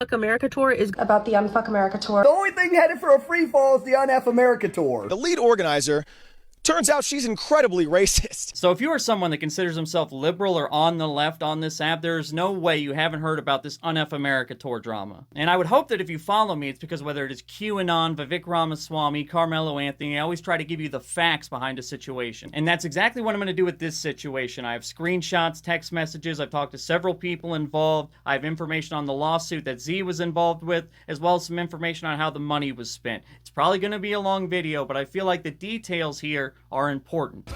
Unfuck America Tour is about the Unfuck America Tour. The only thing headed for a free fall is the Unfuck America Tour. The lead organizer, turns out she's incredibly racist. So if you are someone that considers himself liberal or on the left on this app, there's no way you haven't heard about this Unfuck America Tour drama. And I would hope that if you follow me, it's because whether it is QAnon, Vivek Ramaswamy, Carmelo Anthony, I always try to give you the facts behind a situation. And that's exactly what I'm going to do with this situation. I have screenshots, text messages, I've talked to several people involved, I have information on the lawsuit that Z was involved with, as well as some information on how the money was spent. It's probably going to be a long video, but I feel like the details here are important.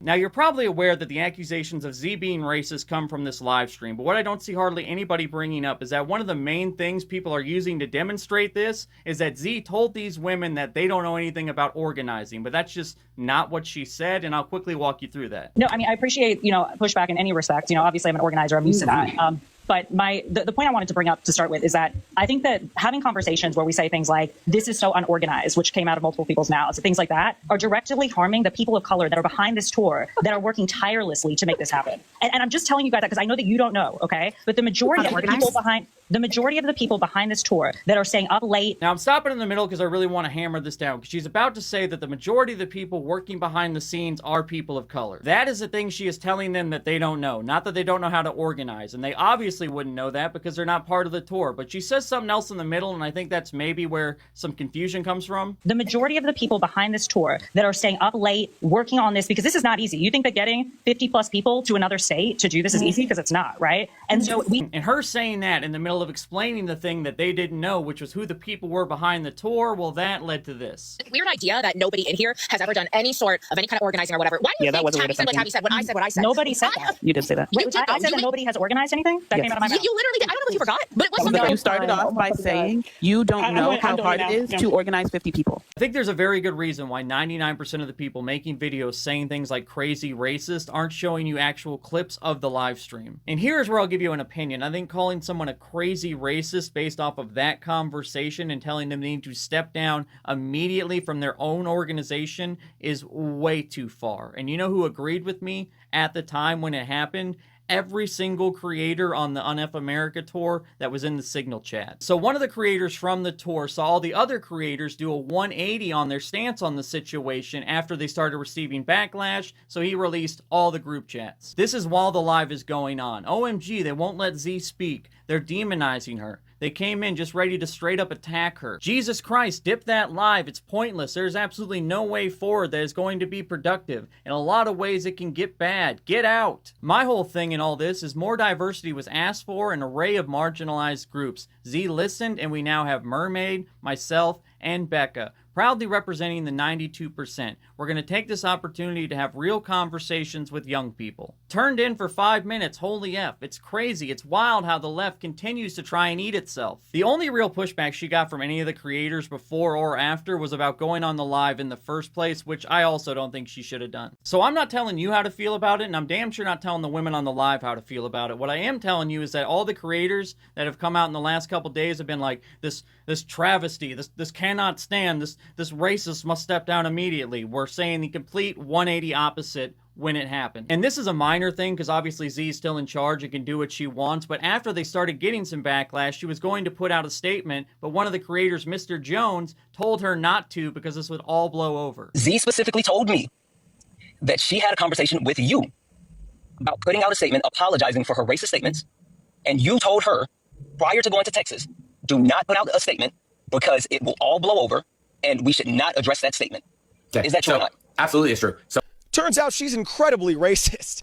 Now, you're probably aware that the accusations of Z being racist come from this live stream, but what I don't see hardly anybody bringing up is that one of the main things people are using to demonstrate this is that Z told these women that they don't know anything about organizing, but that's just not what she said, and I'll quickly walk you through that. No, I mean, I appreciate, pushback in any respect. Obviously I'm an organizer, I'm used to that. But the point I wanted to bring up to start with is that I think that having conversations where we say things like, this is so unorganized, which came out of multiple people's mouths, things like that, are directly harming the people of color that are behind this tour, that are working tirelessly to make this happen. And I'm just telling you guys that because I know that you don't know, okay? But the majority of the people behind this tour that are staying up late. Now I'm stopping in the middle because I really want to hammer this down, because she's about to say that the majority of the people working behind the scenes are people of color. That is the thing she is telling them that they don't know, not that they don't know how to organize, and they obviously wouldn't know that because they're not part of the tour. But she says something else in the middle, and I think that's maybe where some confusion comes from. The majority of the people behind this tour that are staying up late working on this, because this is not easy. You think that getting 50 plus people to another state to do this is easy? Because it's not, right? And so and her saying that in the middle of explaining the thing that they didn't know, which was who the people were behind the tour, well, that led to this. Weird idea that nobody in here has ever done any sort of any kind of organizing or whatever. Why do you think Tabby said what Tabby said when I said what I said? Nobody said that. You did say that. Wait, I said that nobody has organized anything? That came out of my mouth. You literally did. I don't know if you forgot, but it was something. You started off by saying you don't know how hard it is to organize 50 people. I think there's a very good reason why 99% of the people making videos saying things like crazy racist aren't showing you actual clips of the live stream. And here's where I'll give you an opinion. I think calling someone a crazy racist based off of that conversation and telling them they need to step down immediately from their own organization is way too far. And you know who agreed with me at the time when it happened? Every single creator on the Unfuck America Tour that was in the Signal chat. So one of the creators from the tour saw all the other creators do a 180 on their stance on the situation after they started receiving backlash, so he released all the group chats. This is while the live is going on. OMG, they won't let Z speak. They're demonizing her. They came in just ready to straight up attack her. Jesus Christ, dip that live. It's pointless. There's absolutely no way forward that is going to be productive. In a lot of ways, it can get bad. Get out. My whole thing in all this is more diversity was asked for, an array of marginalized groups. Z listened, and we now have Mermaid, myself, and Becca, proudly representing the 92%. We're going to take this opportunity to have real conversations with young people. Turned in for 5 minutes, holy F. It's crazy. It's wild how the left continues to try and eat itself. The only real pushback she got from any of the creators before or after was about going on the live in the first place, which I also don't think she should have done. So I'm not telling you how to feel about it, and I'm damn sure not telling the women on the live how to feel about it. What I am telling you is that all the creators that have come out in the last couple days have been like, this travesty, this cannot stand, this racist must step down immediately. We're saying the complete 180 opposite when it happened. And this is a minor thing because obviously Z is still in charge and can do what she wants, but after they started getting some backlash, she was going to put out a statement, but one of the creators, Mr. Jones, told her not to because this would all blow over. Z specifically told me that she had a conversation with you about putting out a statement apologizing for her racist statements, and you told her prior to going to Texas, do not put out a statement because it will all blow over and we should not address that statement. Okay. Is that true or not? Absolutely, it's true. So Turns out she's incredibly racist.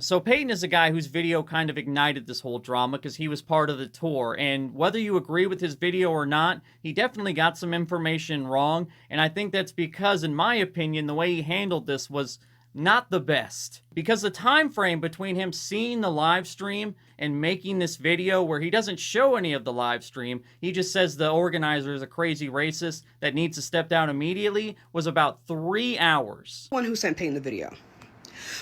So Peyton is a guy whose video kind of ignited this whole drama because he was part of the tour. And whether you agree with his video or not, he definitely got some information wrong. And I think that's because, in my opinion, the way he handled this was not the best. Because the time frame between him seeing the live stream and making this video where he doesn't show any of the live stream, he just says the organizer is a crazy racist that needs to step down immediately, was about 3 hours. One who sent Peyton the video.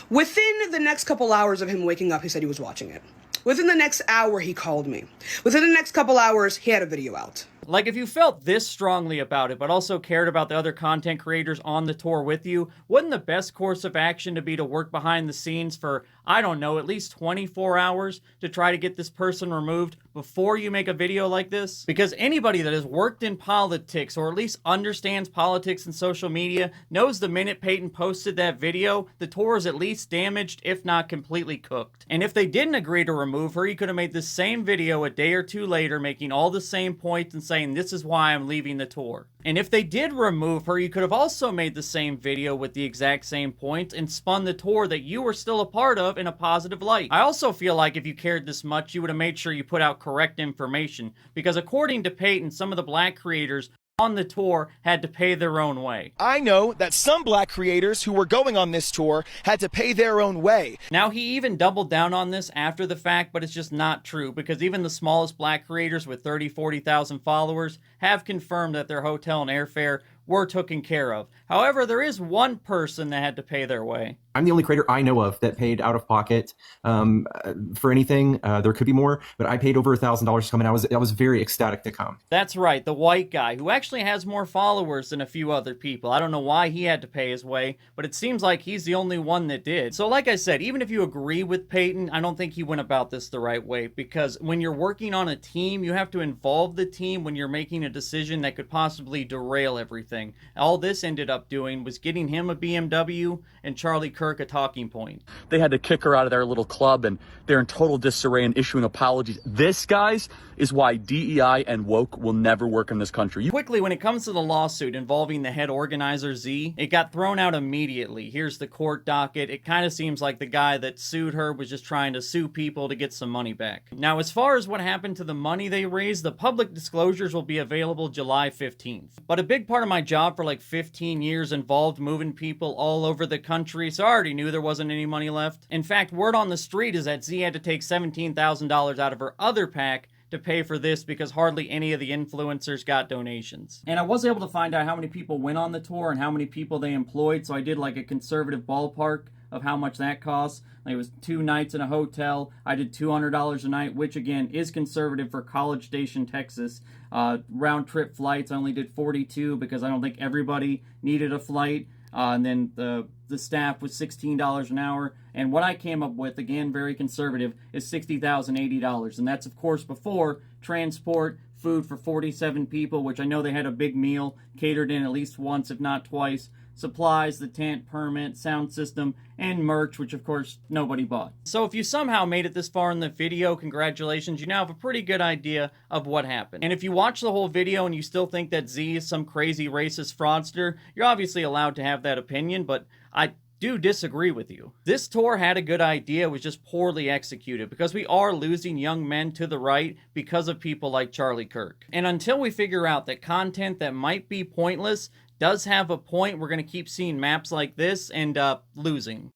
Within the next couple hours of him waking up, he said he was watching it. Within the next hour, he called me. Within the next couple hours, he had a video out. Like, if you felt this strongly about it, but also cared about the other content creators on the tour with you, wouldn't the best course of action to be to work behind the scenes for, I don't know, at least 24 hours to try to get this person removed before you make a video like this? Because anybody that has worked in politics, or at least understands politics and social media, knows the minute Peyton posted that video, the tour is at least damaged, if not completely cooked. And if they didn't agree to remove her, he could have made the same video a day or two later, making all the same points and saying, this is why I'm leaving the tour. And if they did remove her, you could have also made the same video with the exact same points and spun the tour that you were still a part of in a positive light. I also feel like if you cared this much, you would have made sure you put out correct information, because according to Peyton, some of the black creators on the tour had to pay their own way. I know that some black creators who were going on this tour had to pay their own way. Now, he even doubled down on this after the fact, but it's just not true, because even the smallest black creators with 30, 40,000 followers have confirmed that their hotel and airfare were taken care of. However, there is one person that had to pay their way. I'm the only creator I know of that paid out of pocket for anything. There could be more, but I paid over $1,000 to come, and I was very ecstatic to come. That's right, the white guy, who actually has more followers than a few other people. I don't know why he had to pay his way, but it seems like he's the only one that did. So like I said, even if you agree with Peyton, I don't think he went about this the right way, because when you're working on a team, you have to involve the team when you're making a decision that could possibly derail everything. All this ended up doing was getting him a BMW and Charlie Kirk a talking point. They had to kick her out of their little club, and they're in total disarray and issuing apologies. This, guys, is why DEI and woke will never work in this country. Quickly, when it comes to the lawsuit involving the head organizer Z, it got thrown out immediately. Here's the court docket. It kind of seems like the guy that sued her was just trying to sue people to get some money back. Now, as far as what happened to the money they raised, the public disclosures will be available July 15th. But a big part of my job for like 15 years involved moving people all over the country, so I already knew there wasn't any money left. In fact, word on the street is that Z had to take $17,000 out of her other PAC to pay for this, because hardly any of the influencers got donations. And I was able to find out how many people went on the tour and how many people they employed, so I did like a conservative ballpark of how much that costs. Like, it was 2 nights in a hotel. I did $200 a night, which again is conservative for College Station, Texas. Round trip flights, I only did 42 because I don't think everybody needed a flight. And then the staff was $16 an hour. And what I came up with, again, very conservative, is $60,080. And that's, of course, before transport, food for 47 people, which I know they had a big meal, catered in at least once, if not twice. Supplies, the tent, permit, sound system, and merch, which of course nobody bought. So if you somehow made it this far in the video, congratulations, you now have a pretty good idea of what happened. And if you watch the whole video and you still think that Z is some crazy racist fraudster, you're obviously allowed to have that opinion, but I do disagree with you. This tour had a good idea, it was just poorly executed, because we are losing young men to the right because of people like Charlie Kirk. And until we figure out that content that might be pointless does have a point, we're going to keep seeing maps like this and losing.